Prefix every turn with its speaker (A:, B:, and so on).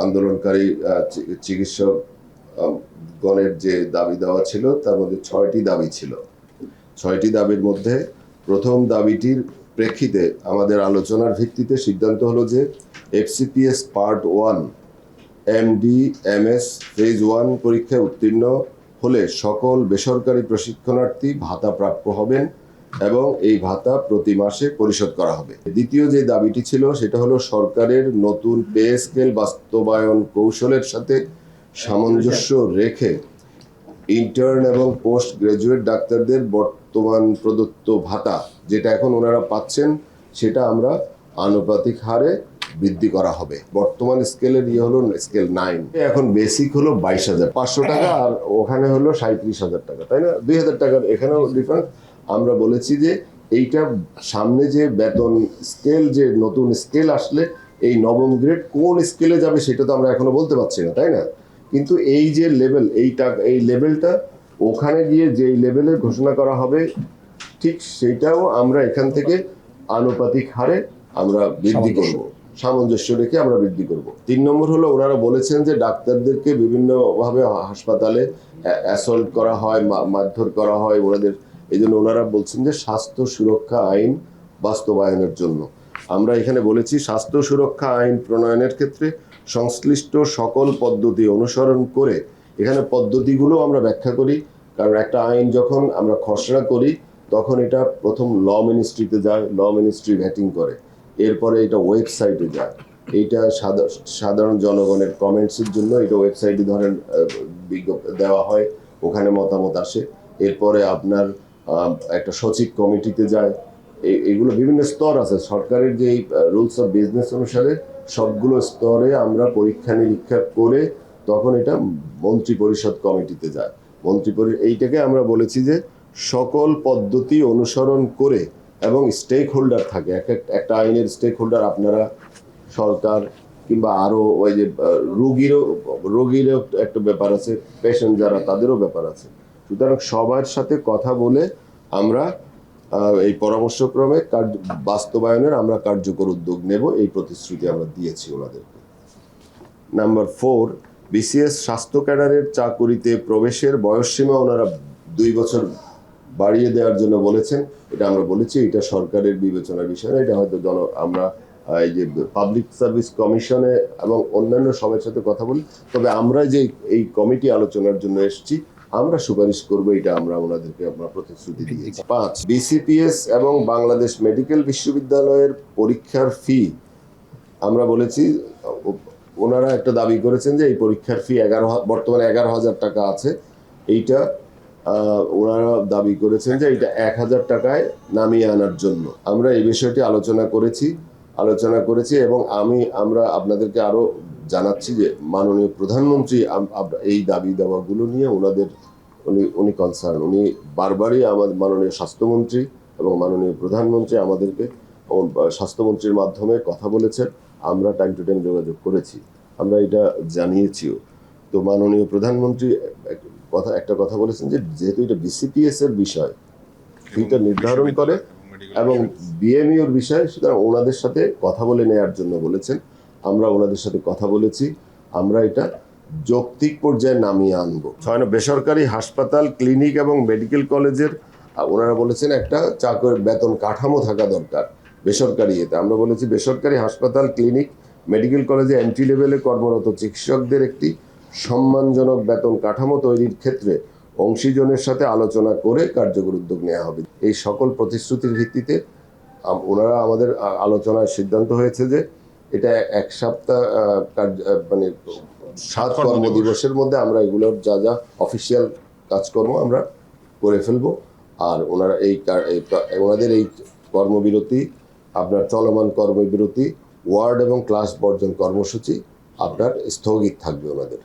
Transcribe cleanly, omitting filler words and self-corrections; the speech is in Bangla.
A: আন্দোলনকারী চিকিৎসক গণের যে দাবি দেওয়া ছিল তার মধ্যে 6টি দাবি ছিল। 6টি দাবির মধ্যে প্রথম দাবিটির প্রেক্ষিতে আমাদের আলোচনার ভিত্তিতে সিদ্ধান্ত হলো যে FCPS part 1 MD MS phase 1 পরীক্ষায় উত্তীর্ণ হলে সকল বেসরকারি প্রশিক্ষণার্থী ভাতা প্রাপ্য হবেন এবং এই ভাতা প্রতি মাসে পরিশোধ করা হবে। দ্বিতীয় যে দাবিটি ছিল সেটা হলো সরকারের নতুন পে স্কেল বাস্তবায়ন কৌশলের সাথে সামঞ্জস্য রেখে ইন্টার্ন এবং পোস্ট গ্রাজুয়েট ডাক্তারদের বর্তমান প্রদত্ত ভাতা যেটা এখন ওনারা পাচ্ছেন সেটা আমরা আনুপাতিক হারে বৃদ্ধি করা হবে। বর্তমান স্কেলের হলো স্কেল 9, এখন বেসিক হলো 22,500 টাকা আর ওখানে হলো 37,000 টাকা, তাই না? 2,000 টাকার এখানেও ডিফারেন্স। আমরা বলেছি যে এইটা সামনে যে বেতন স্কেল, যে নতুন স্কেল আসলে এই নবম গ্রেড কোন স্কেলে যাবে সেটা তো আমরা এখনো বলতে পারছি না, তাই না? কিন্তু এই যে লেভেল, এই লেভেলটা ওখানে গিয়ে যেই লেভেলে ঘোষণা করা হবে ঠিক সেইটাও আমরা এখান থেকে আনুপাতিক হারে আমরা বৃদ্ধি করব, সামঞ্জস্য রেখে আমরা বৃদ্ধি করব। 3 নম্বর হলো ওনারা বলেছেন যে ডাক্তারদেরকে বিভিন্নভাবে হাসপাতালে অ্যাসল্ট করা হয়, মারধর করা হয় ওনাদের, এই জন্য ওনারা বলছেন যে স্বাস্থ্য সুরক্ষা আইন বাস্তবায়নের জন্য। আমরা এখানে বলেছি স্বাস্থ্য সুরক্ষা আইন প্রণয়নের ক্ষেত্রে সংশ্লিষ্ট সকল পদ্ধতি অনুসরণ করে, এখানে পদ্ধতিগুলো আমরা ব্যাখ্যা করি, কারণ একটা আইন যখন আমরা খসড়া করি তখন এটা প্রথম ল মিনিস্ট্রিতে যায়, ল মিনিস্ট্রি ভ্যাটিং করে, এরপরে এটা ওয়েবসাইটে যায়, এইটা সাধারণ জনগণের কমেন্টসের জন্য এটা ওয়েবসাইটে ধরেন বিজ্ঞপ্তি দেওয়া হয়, ওখানে মতামত আসে, এরপরে আপনার একটা সচিব কমিটিতে যায়। এগুলো বিভিন্ন স্তর আছে সরকারের যে রুলস অফ বিজনেস অনুসারে সবগুলো স্তরে আমরা পরীক্ষা নিরীক্ষা করে তখন এটা মন্ত্রী পরিষদ কমিটিতে যায়। এইটাকে আমরা বলেছি যে সকল পদ্ধতি অনুসরণ করে এবং স্টেক হোল্ডার থাকে, একটা আইনের স্টেক হোল্ডার আপনারা, সরকার, কিংবা আরো ওই যে রোগীরও একটা ব্যাপার আছে, পেশেন্ট যারা তাদেরও ব্যাপার আছে। সুতরাং সবার সাথে কথা বলে আমরা এই পরামর্শক্রমে বাস্তবায়নের আমরা কার্যকর উদ্যোগ নেব, এই প্রতিশ্রুতি আমরা দিয়েছি ওনাদেরকে। নাম্বার 4, BCS স্বাস্থ্য ক্যাডারের চাকুরিতে প্রবেশের বয়সসীমা ওনারা 2 বছর বাড়িয়ে দেওয়ার জন্য বলেছেন। এটা আমরা বলেছি এটা সরকারের বিবেচনার বিষয় না, এটা হয়তো আমরা এই যে পাবলিক সার্ভিস কমিশনে এবং অন্যান্য সবার সাথে কথা বলি, তবে আমরা যে এই কমিটি আলোচনার জন্য এসেছি আমরা সুপারিশ করব, এটা আমরা ওনাদেরকে আমরা প্রতিশ্রুতি দিয়েছি। 5, BCPS এবং বাংলাদেশ মেডিকেল বিশ্ববিদ্যালয়ের পরীক্ষার ফি আমরা বলেছি, ওনারা একটা দাবি করেছেন যে এই পরীক্ষার ফি বর্তমানে 11,000 টাকা আছে, এইটা ওনারা দাবি করেছেন যে এটা 1,000 টাকায় নামিয়ে আনার জন্য। আমরা এই বিষয়টি আলোচনা করেছি এবং আমরা আপনাদেরকে আরো জানাচ্ছি যে মাননীয় প্রধানমন্ত্রী এই দাবি দাওয়াগুলো নিয়ে উনি কনসার্ন, উনি বারবারই আমাদের মাননীয় স্বাস্থ্যমন্ত্রী এবং মাননীয় প্রধানমন্ত্রী আমাদেরকে স্বাস্থ্যমন্ত্রীর মাধ্যমে কথা বলেছেন, আমরা টাইম টু টাইম যোগাযোগ করেছি, আমরা এটা জানিয়েছিও। তো মাননীয় প্রধানমন্ত্রী একটা কথা বলেছেন যে যেহেতু এটা BCPS এর বিষয়, ফিটা নির্ধারণ করে এবং BMUর বিষয়, সুতরাং ওনাদের সাথে কথা বলে নেওয়ার জন্য বলেছেন। আমরা ওনাদের সাথে কথা বলেছি, আমরা এটা যৌক্তিক পর্যায়ে নামিয়ে আনবো। 6 বেসরকারি হাসপাতাল, ক্লিনিক এবং মেডিকেল কলেজের ওনারা বলেছেন একটা চাকরির বেতন কাঠামো থাকা দরকার বেসরকারি এতে। আমরা বলেছি বেসরকারি হাসপাতাল, ক্লিনিক, মেডিকেল কলেজে এন্ট্রি লেভেলে কর্মরত চিকিৎসকদের একটি সম্মানজনক বেতন কাঠামো তৈরির ক্ষেত্রে অংশীজনের সাথে আলোচনা করে কার্যকর উদ্যোগ নেওয়া হবে। এই সকল প্রতিশ্রুতির ভিত্তিতে ওনারা আমাদের আলোচনায় সিদ্ধান্ত হয়েছে যে এটা 1 সপ্তাহ মানে 7 কর্মদিবসের মধ্যে আমরা এগুলোর যা অফিসিয়াল কাজকর্ম আমরা করে ফেলবো। আর ওনারা ওনাদের এই কর্মবিরতি, আপনার চলমান কর্মবিরতি, ওয়ার্ড এবং ক্লাস বর্জন কর্মসূচি আপনার স্থগিত থাকবে ওনাদের।